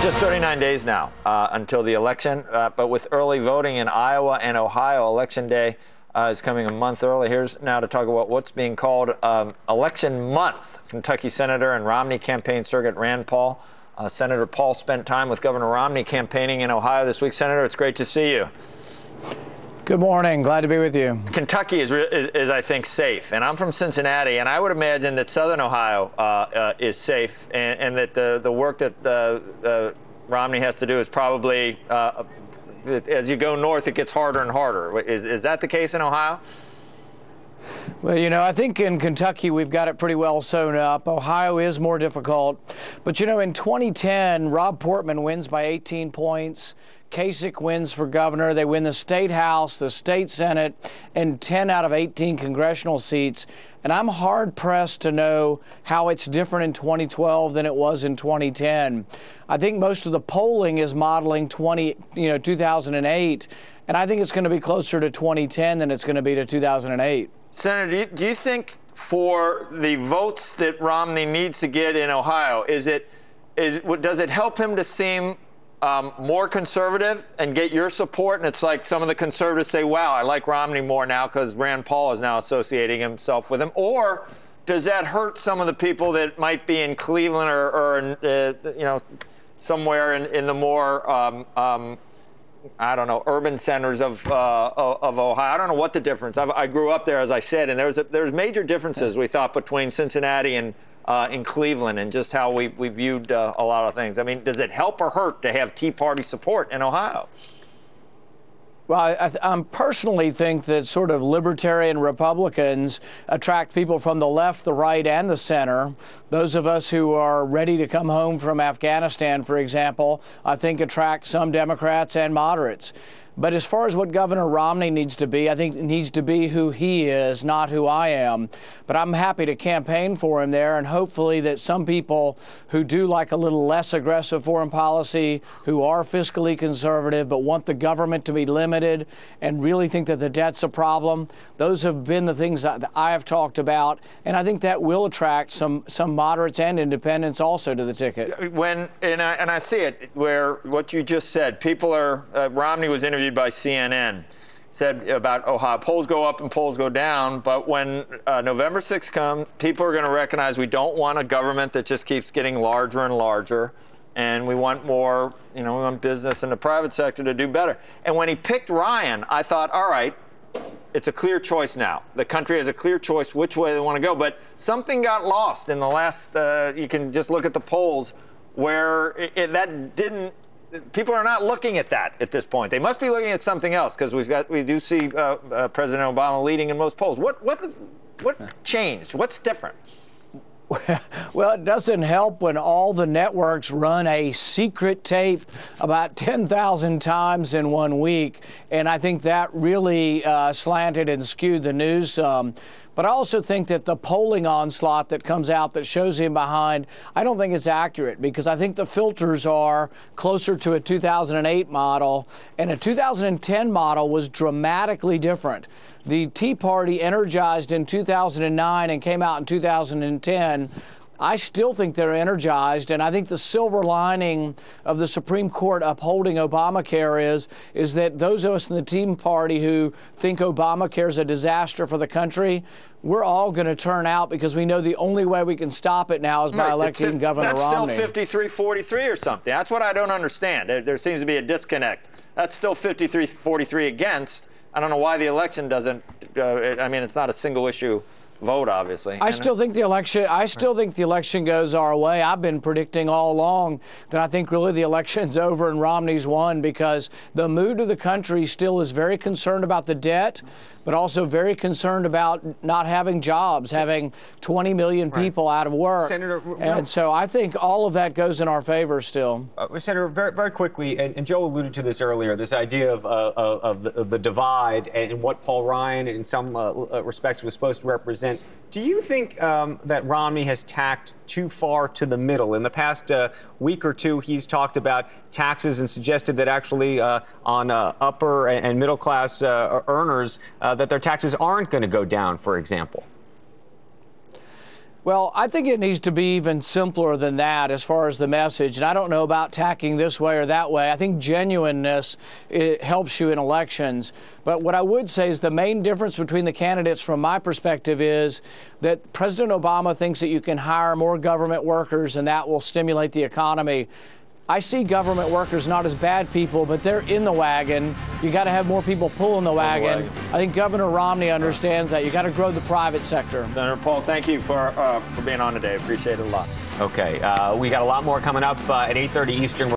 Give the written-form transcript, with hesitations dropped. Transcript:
Just 39 days now until the election, but with early voting in Iowa and Ohio, Election Day is coming a month early. Here's now to talk about what's being called Election Month. Kentucky Senator and Romney campaign surrogate Rand Paul. Senator Paul spent time with Governor Romney campaigning in Ohio this week. Senator, it's great to see you. Good morning. Glad to be with you. Kentucky is I think, safe. And I'm from Cincinnati, and I would imagine that Southern Ohio is safe, and that the work that Romney has to do is probably, as you go north, it gets harder and harder. Is that the case in Ohio? Well, you know, I think in Kentucky we've got it pretty well sewn up. Ohio is more difficult. But, you know, in 2010, Rob Portman wins by 18 points. Kasich wins for governor. They win the state house, the state senate, and 10 out of 18 congressional seats. And I'm hard-pressed to know how it's different in 2012 than it was in 2010. I think most of the polling is modeling 2008, and I think it's going to be closer to 2010 than it's going to be to 2008. Senator, do you think for the votes that Romney needs to get in Ohio, does it help him to seem more conservative and get your support? And it's like some of the conservatives say, wow, I like Romney more now because Rand Paul is now associating himself with him. Or does that hurt some of the people that might be in Cleveland or somewhere in the more, I don't know, urban centers of Ohio? I don't know what the difference. I grew up there, as I said, and there's major differences, we thought, between Cincinnati and in Cleveland, and just how we viewed a lot of things. I mean, does it help or hurt to have Tea Party support in Ohio? Well, I personally think that sort of libertarian Republicans attract people from the left, the right, and the center. Those of us who are ready to come home from Afghanistan, for example, I think attract some Democrats and moderates. But as far as what Governor Romney needs to be, I think he needs to be who he is, not who I am. But I'm happy to campaign for him there, and hopefully that some people who do like a little less aggressive foreign policy, who are fiscally conservative but want the government to be limited and really think that the debt's a problem, those have been the things that I have talked about, and I think that will attract some moderates and independents also to the ticket. And I see it where what you just said, people are, Romney was interviewed by CNN, said about Ohio, polls go up and polls go down, but when November 6th comes, people are going to recognize we don't want a government that just keeps getting larger and larger, and we want more, we want business and the private sector to do better. And when he picked Ryan, I thought, all right, it's a clear choice now. The country has a clear choice which way they want to go, but something got lost in the last, you can just look at the polls where that didn't. People are not looking at that at this point. They must be looking at something else, because we do see President Obama leading in most polls. What changed? What's different? Well, it doesn't help when all the networks run a secret tape about 10,000 times in 1 week, and I think that really slanted and skewed the news some. But I also think that the polling onslaught that comes out that shows him behind, I don't think it's accurate, because I think the filters are closer to a 2008 model, and a 2010 model was dramatically different. The Tea Party energized in 2009 and came out in 2010. I still think they're energized, and I think the silver lining of the Supreme Court upholding Obamacare is that those of us in the Tea Party who think Obamacare is a disaster for the country, we're all going to turn out, because we know the only way we can stop it now is by electing Governor Romney. That's still 53-43 or something. That's what I don't understand. There seems to be a disconnect. That's still 53-43 against. I don't know why the election doesn't. I mean, it's not a single issue vote, obviously. I still think the election goes our way. I've been predicting all along that I think really the election's over and Romney's won, because the mood of the country still is very concerned about the debt, but also very concerned about not having jobs, having 20 million people out of work. Senator, and so I think all of that goes in our favor still. Senator, very, very quickly, and Joe alluded to this earlier, this idea of the divide and what Paul Ryan in some respects was supposed to represent. Do you think that Romney has tacked too far to the middle? In the past week or two, he's talked about taxes and suggested that actually on upper and middle class earners, that their taxes aren't going to go down, for example. Well, I think it needs to be even simpler than that as far as the message. And I don't know about tacking this way or that way. I think genuineness, it helps you in elections. But what I would say is the main difference between the candidates from my perspective is that President Obama thinks that you can hire more government workers and that will stimulate the economy. I see government workers not as bad people, but they're in the wagon. You got to have more people pulling the wagon. I think Governor Romney understands that. You got to grow the private sector. Senator Paul, thank you for being on today. Appreciate it a lot. Okay, we got a lot more coming up at 8:30 Eastern.